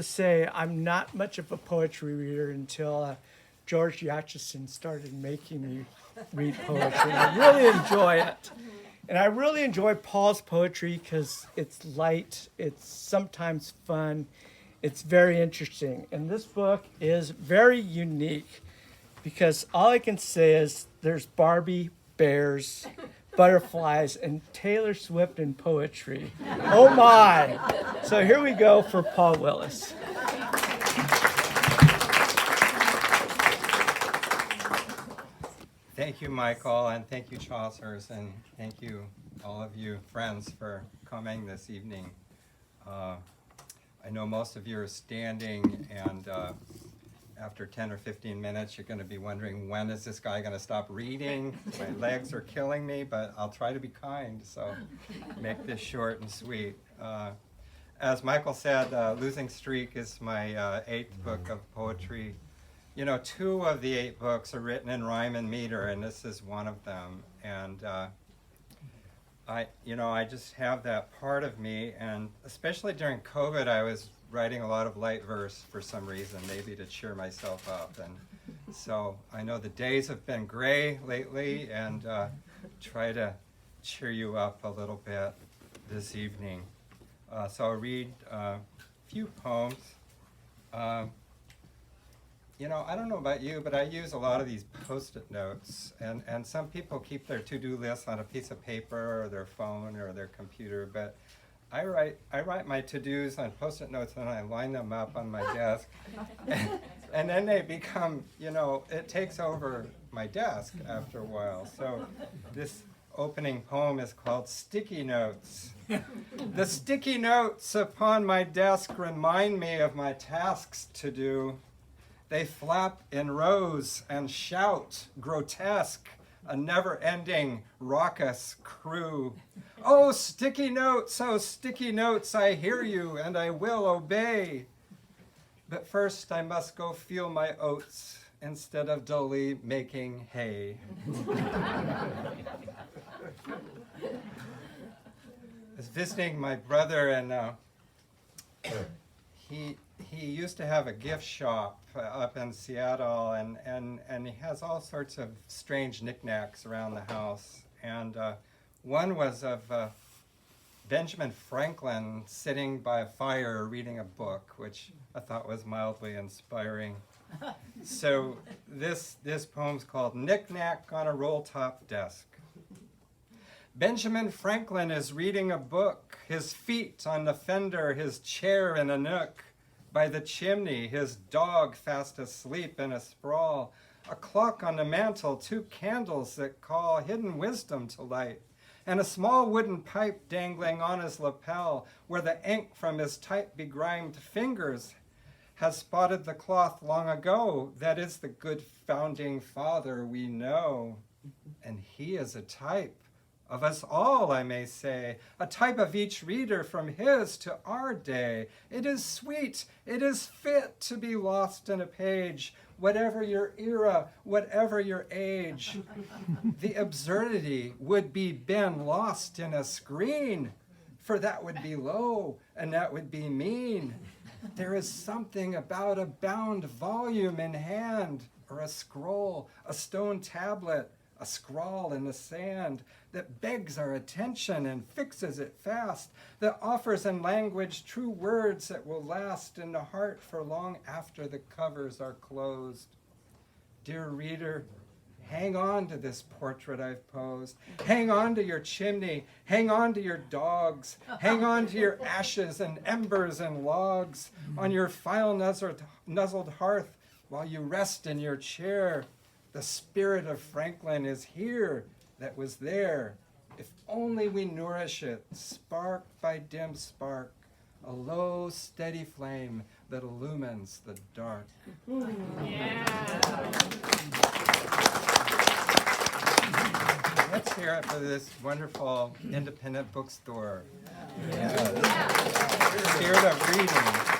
say I'm not much of a poetry reader until George Yatchison started making me read poetry. I really enjoy it. And I really enjoy Paul's poetry because it's light, it's sometimes fun, it's very interesting. And this book is very unique because all I can say is there's Barbie, bears, butterflies, and Taylor Swift in poetry. Oh my! So here we go for Paul Willis. Thank you, Michael, and thank you, Chaucers, and thank you, all of you friends, for coming this evening. I know most of you are standing, and after 10 or 15 minutes, you're going to be wondering, when is this guy going to stop reading? My legs are killing me, but I'll try to be kind, so make this short and sweet. As Michael said, Losing Streak is my 8th book of poetry. You know, 2 of the 8 books are written in rhyme and meter, and this is one of them. And I just have that part of me, and especially during COVID, I was writing a lot of light verse for some reason, maybe to cheer myself up. And so I know the days have been gray lately, and try to cheer you up a little bit this evening. So I'll read a few poems. I don't know about you, but I use a lot of these Post-it notes, and some people keep their to-do list on a piece of paper or their phone or their computer, but I write my to-dos on Post-it notes and I line them up on my desk, and then they become, it takes over my desk after a while. So this opening poem is called Sticky Notes. The sticky notes upon my desk remind me of my tasks to do. They flap in rows and shout, grotesque, a never-ending, raucous crew. Oh, sticky notes, I hear you, and I will obey. But first I must go feel my oats instead of dully making hay. I was visiting my brother, and he used to have a gift shop up in Seattle, and he has all sorts of strange knickknacks around the house. And one was of Benjamin Franklin sitting by a fire reading a book, which I thought was mildly inspiring. So this poem's called Knick-Knack on a Roll-Top Desk. Benjamin Franklin is reading a book, his feet on the fender, his chair in a nook. By the chimney, his dog fast asleep in a sprawl, a clock on the mantel, 2 candles that call hidden wisdom to light, and a small wooden pipe dangling on his lapel, where the ink from his type-begrimed fingers has spotted the cloth long ago. That is the good founding father we know. And he is a type of us all, I may say, a type of each reader from his to our day. It is sweet, it is fit to be lost in a page, whatever your era, whatever your age. The absurdity would be been lost in a screen, for that would be low and that would be mean. There is something about a bound volume in hand, or a scroll, a stone tablet, a scrawl in the sand, that begs our attention and fixes it fast, that offers in language true words that will last in the heart for long after the covers are closed. Dear reader, hang on to this portrait I've posed. Hang on to your chimney, hang on to your dogs, hang on to your ashes and embers and logs, on your file-nuzzled hearth while you rest in your chair. The spirit of Franklin is here that was there. If only we nourish it, spark by dim spark, a low, steady flame that illumines the dark. Yeah. Let's hear it for this wonderful independent bookstore. Yeah. Spirit of reading.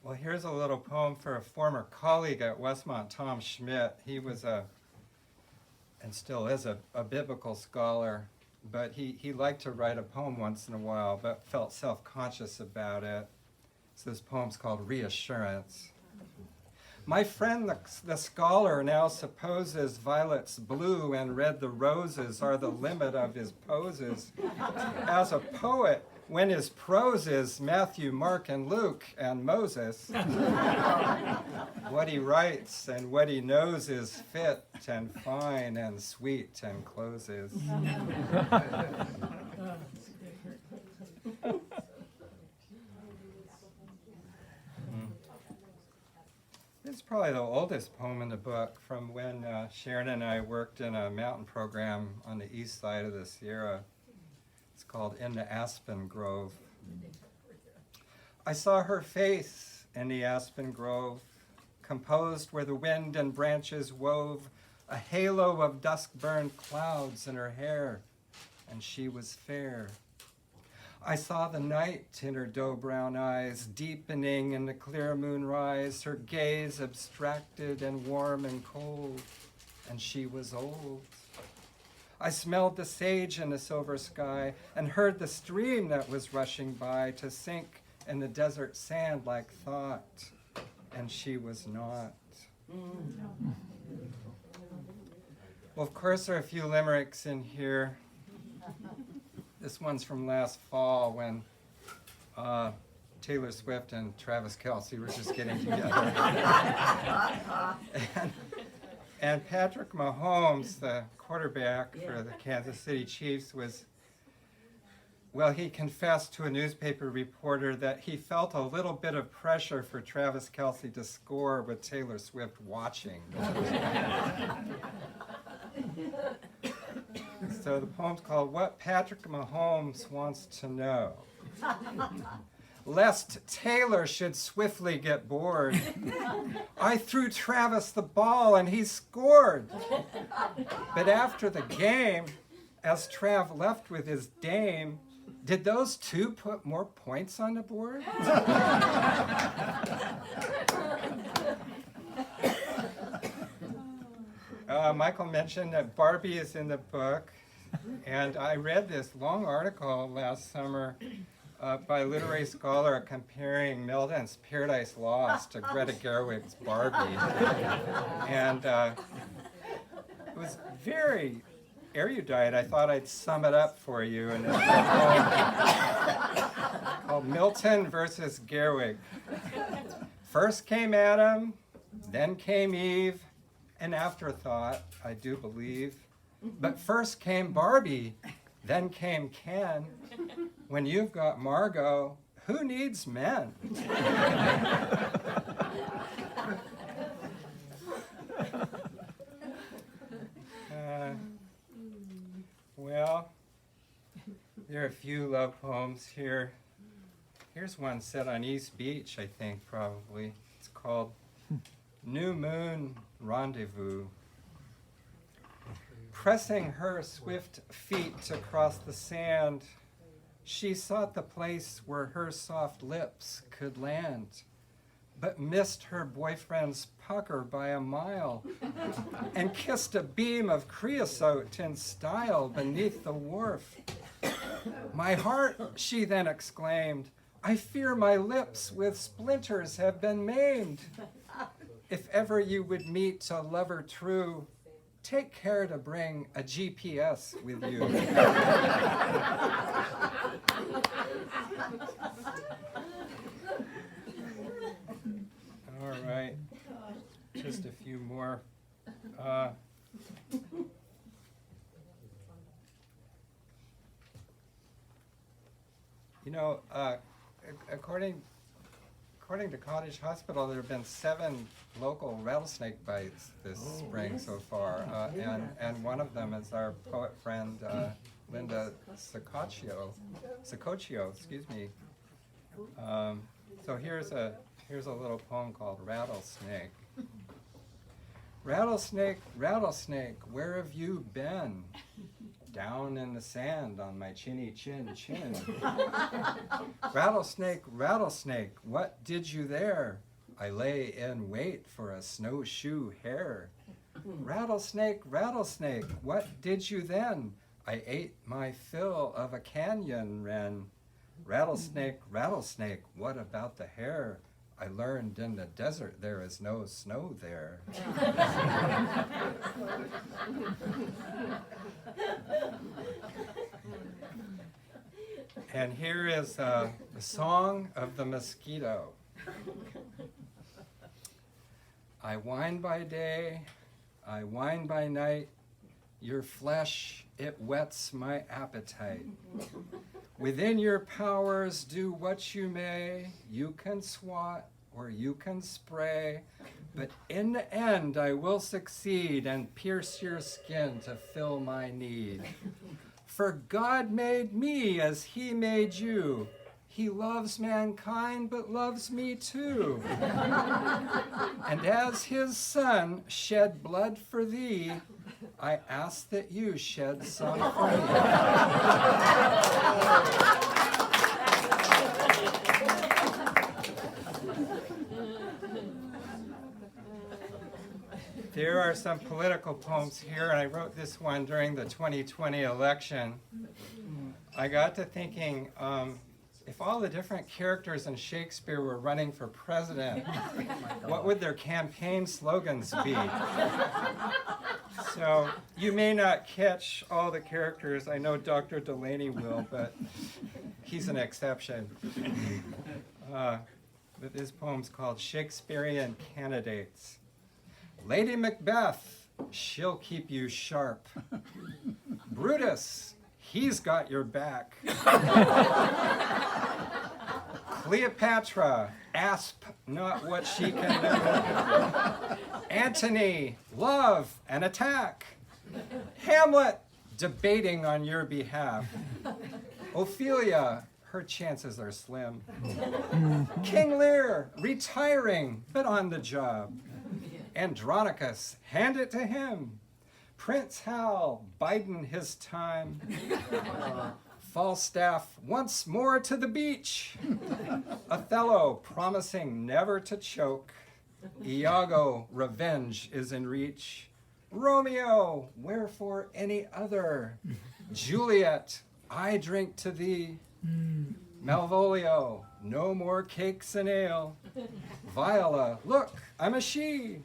Well, here's a little poem for a former colleague at Westmont, Tom Schmidt. He was a and still is a biblical scholar, but he liked to write a poem once in a while, but felt self-conscious about it. So this poem's called Reassurance. My friend the scholar now supposes violets blue and red the roses are the limit of his poses. As a poet, when his prose is Matthew, Mark, and Luke, and Moses, what he writes and what he knows is fit and fine and sweet and closes. It's probably the oldest poem in the book from when Sharon and I worked in a mountain program on the east side of the Sierra. It's called In the Aspen Grove. I saw her face in the aspen grove, composed where the wind and branches wove a halo of dusk-burned clouds in her hair, and she was fair. I saw the night in her doe-brown eyes, deepening in the clear moonrise, her gaze abstracted and warm and cold, and she was old. I smelled the sage in the silver sky and heard the stream that was rushing by to sink in the desert sand like thought, and she was not. Well, of course, there are a few limericks in here. This one's from last fall when Taylor Swift and Travis Kelce were just getting together. and Patrick Mahomes, the quarterback for the Kansas City Chiefs, he confessed to a newspaper reporter that he felt a little bit of pressure for Travis Kelce to score with Taylor Swift watching. So the poem's called What Patrick Mahomes Wants to Know. Lest Taylor should swiftly get bored, I threw Travis the ball and he scored. But after the game, as Trav left with his dame, did those two put more points on the board? Michael mentioned that Barbie is in the book, and I read this long article last summer by a literary scholar comparing Milton's Paradise Lost to Greta Gerwig's Barbie. And it was very erudite. I thought I'd sum it up for you in this poem called Milton versus Gerwig. First came Adam, then came Eve, an afterthought, I do believe. But first came Barbie, then came Ken. When you've got Margot, who needs men? There are a few love poems here. Here's one set on East Beach, I think, probably. It's called New Moon Rendezvous. Pressing her swift feet across the sand, she sought the place where her soft lips could land, but missed her boyfriend's pucker by a mile and kissed a beam of creosote in style beneath the wharf. My heart, she then exclaimed, I fear my lips with splinters have been maimed. If ever you would meet a lover true, take care to bring a GPS with you. All right, just a few more. According to Cottage Hospital, there have been 7 local rattlesnake bites this spring so far, and one of them is our poet friend Linda Sicoccio, excuse me. So here's a little poem called Rattlesnake. Rattlesnake, rattlesnake, where have you been? Down in the sand on my chinny chin chin. Rattlesnake, rattlesnake, what did you there? I lay in wait for a snowshoe hare. Rattlesnake, rattlesnake, what did you then? I ate my fill of a canyon wren. Rattlesnake, rattlesnake, what about the hare? I learned in the desert there is no snow there. And here is the song of the mosquito. I whine by day, I whine by night, your flesh, it whets my appetite. Within your powers do what you may, you can swat or you can spray, but in the end I will succeed and pierce your skin to fill my need. For God made me as he made you. He loves mankind, but loves me too. And as his son shed blood for thee, I ask that you shed some for me. There are some political poems here, and I wrote this one during the 2020 election. I got to thinking, if all the different characters in Shakespeare were running for president, what would their campaign slogans be? So you may not catch all the characters. I know Dr. Delaney will, but he's an exception. But this poem's called Shakespearean Candidates. Lady Macbeth, she'll keep you sharp. Brutus, he's got your back. Cleopatra, asp not what she can do. Antony, love and attack. Hamlet, debating on your behalf. Ophelia, her chances are slim. King Lear, retiring, but on the job. Andronicus, hand it to him. Prince Hal, biding his time. Falstaff, once more to the beach. Othello, promising never to choke. Iago, revenge is in reach. Romeo, wherefore any other? Juliet, I drink to thee. Malvolio, no more cakes and ale. Viola, look, I'm a she.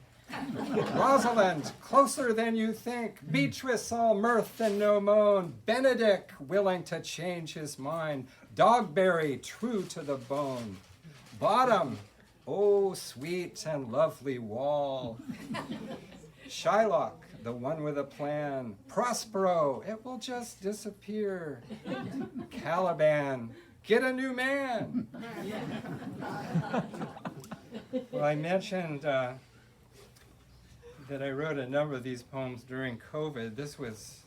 Rosalind, closer than you think. Beatrice, all mirth and no moan. Benedict, willing to change his mind. Dogberry, true to the bone. Bottom, oh, sweet and lovely wall. Shylock, the one with a plan. Prospero, it will just disappear. Caliban, get a new man. Well, I mentioned that I wrote a number of these poems during COVID. This was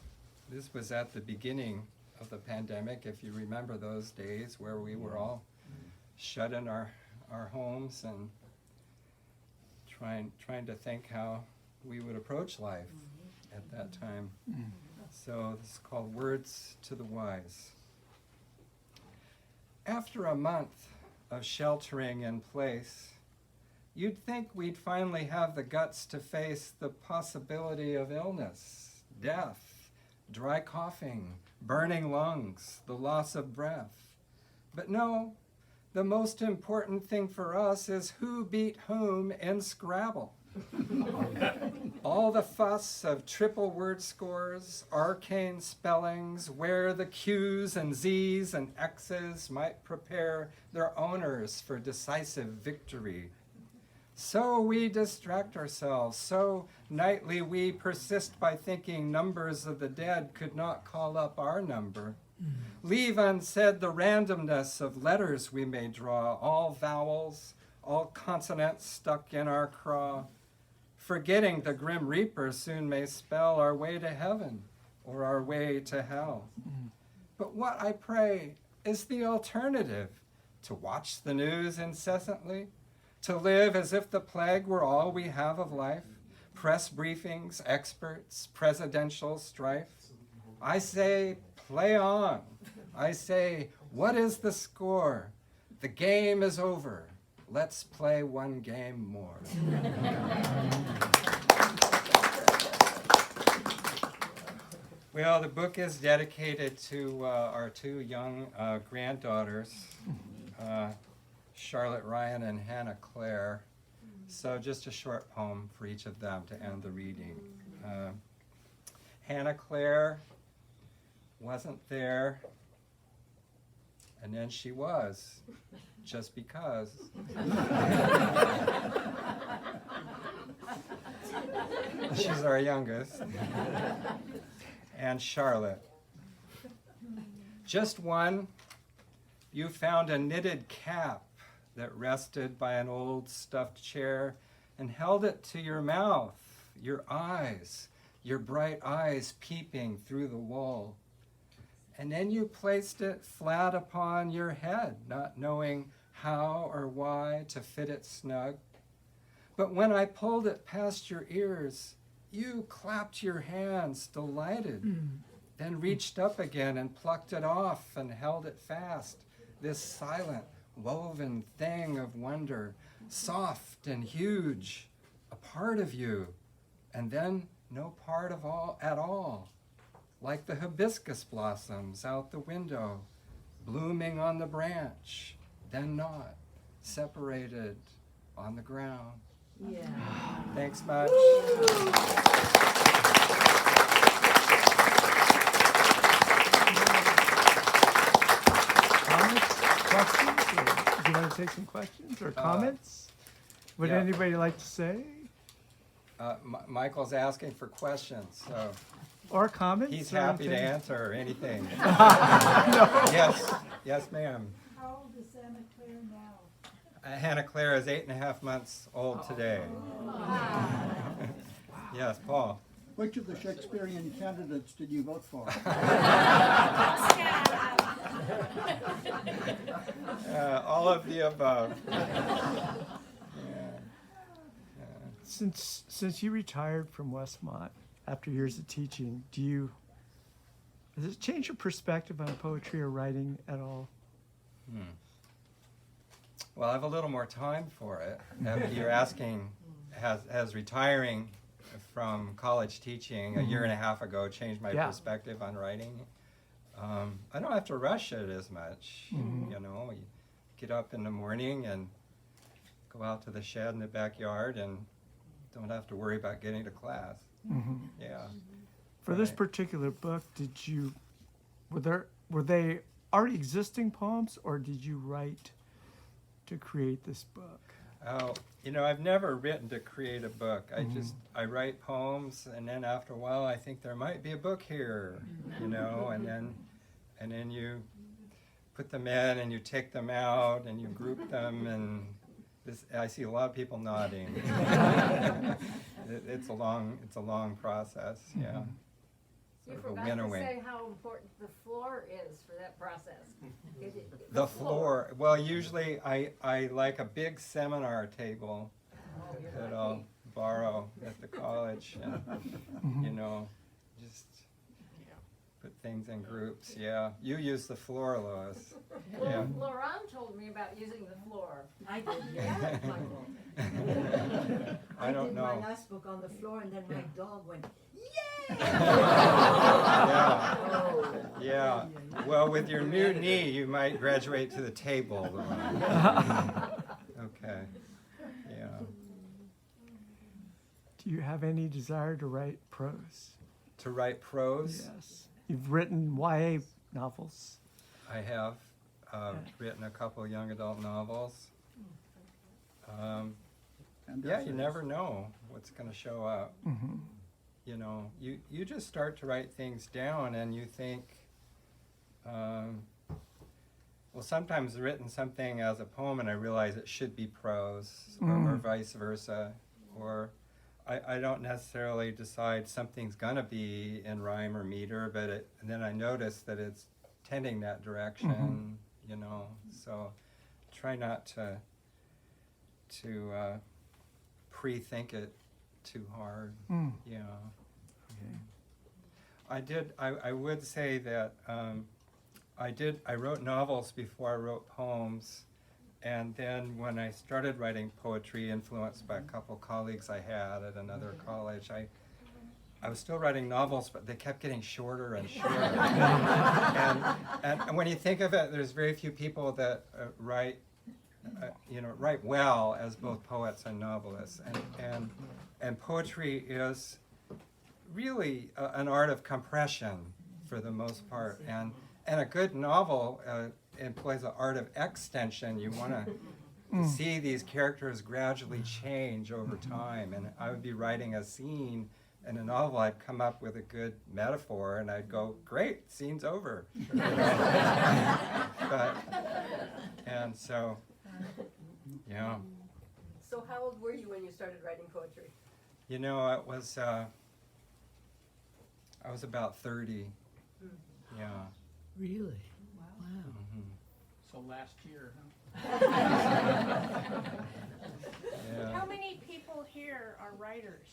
at the beginning of the pandemic, if you remember those days where we were all shut in our homes and trying to think how we would approach life at that time. So this is called Words to the Wise. After a month of sheltering in place, you'd think we'd finally have the guts to face the possibility of illness, death, dry coughing, burning lungs, the loss of breath. But no, the most important thing for us is who beat whom in Scrabble. All the fuss of triple word scores, arcane spellings, where the Q's and Z's and X's might prepare their owners for decisive victory. So we distract ourselves, so nightly we persist by thinking numbers of the dead could not call up our number. Leave unsaid the randomness of letters we may draw, all vowels, all consonants stuck in our craw. Forgetting the grim reaper soon may spell our way to heaven or our way to hell. But what, I pray, is the alternative? To watch the news incessantly? To live as if the plague were all we have of life? Press briefings, experts, presidential strife? I say, play on. I say, what is the score? The game is over. Let's play one game more. Well, the book is dedicated to our two young granddaughters, Charlotte Ryan and Hannah Claire. So just a short poem for each of them to end the reading. Hannah Claire wasn't there, and then she was, just because. She's our youngest. And Charlotte. Just one, you found a knitted cap that rested by an old stuffed chair and held it to your mouth, your eyes, your bright eyes peeping through the wool. And then you placed it flat upon your head, not knowing how or why to fit it snug. But when I pulled it past your ears, you clapped your hands, delighted, then reached up again and plucked it off and held it fast, this silent, woven thing of wonder, soft and huge, a part of you, and then no part of all at all, like the hibiscus blossoms out the window, blooming on the branch, then not, separated on the ground. Yeah. Thanks much. Comments, questions? Or do you want to take some questions or comments? Would yeah. anybody like to say? Michael's asking for questions, so Or comments? he's or happy to anything? answer anything. No. Yes, ma'am. How old is Anna Claire now? Hannah Claire is 8.5 months old today. Yes, Paul. Which of the Shakespearean candidates did you vote for? All of the above. Since you retired from Westmont after years of teaching, does it change your perspective on poetry or writing at all? Well, I have a little more time for it. You're asking, has retiring from college teaching a year and a half ago changed my Yeah. perspective on writing? I don't have to rush it as much. You know, you get up in the morning and go out to the shed in the backyard and don't have to worry about getting to class. Yeah. For this Right. particular book, were they already existing poems, or did you write to create this book? Oh, you know, I've never written to create a book. I write poems, and then after a while, I think there might be a book here, you know, and then you put them in, and you take them out, and you group them, and I see a lot of people nodding. It's a long process, yeah. You Sort of a forgot to winnowing. say how important the floor is for that process. The floor. Well, usually I like a big seminar table Oh, you're that lucky. I'll borrow at the college, and you know, just put things in groups. Yeah, you use the floor, Lois. Yeah. Well, Laurent told me about using the floor. I did, yeah, Michael. I don't did my know. last book on the floor, and then my dog went, Yeah. Yeah. Well, with your new knee, you might graduate to the table. Okay. Yeah. Do you have any desire to write prose? To write prose, Yes. You've written YA novels. I have written a couple young adult novels. And Yeah, you essays. never know what's going to show up. Mm-hmm. You know, you just start to write things down, and you think, well, sometimes I've written something as a poem and I realize it should be prose, or vice versa, or I don't necessarily decide something's gonna be in rhyme or meter, but and then I notice that it's tending that direction, you know, so try not to pre-think it too hard. Yeah. Okay. I would say that I wrote novels before I wrote poems, and then when I started writing poetry, influenced by a couple colleagues I had at another college, I was still writing novels, but they kept getting shorter and shorter. and when you think of it, there's very few people that write well as both poets and novelists. And poetry is really an art of compression for the most part. And a good novel employs an art of extension. You want to see these characters gradually change over time. And I would be writing a scene in a novel, I'd come up with a good metaphor and I'd go, great, scene's over. And so, yeah. So how old were you when you started writing poetry? You know, it was, I was about 30. Yeah. Really? Mhm. So last year, huh? Yeah. How many people here are writers?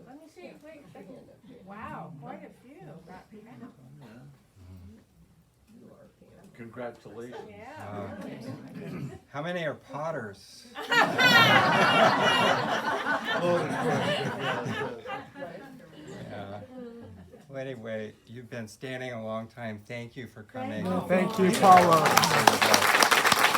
Let me see. Wait. Wow, quite a few. Congratulations. Yeah. How many are potters? Yeah. Well, anyway, you've been standing a long time. Thank you for coming. Thank you, Paulo. Everybody.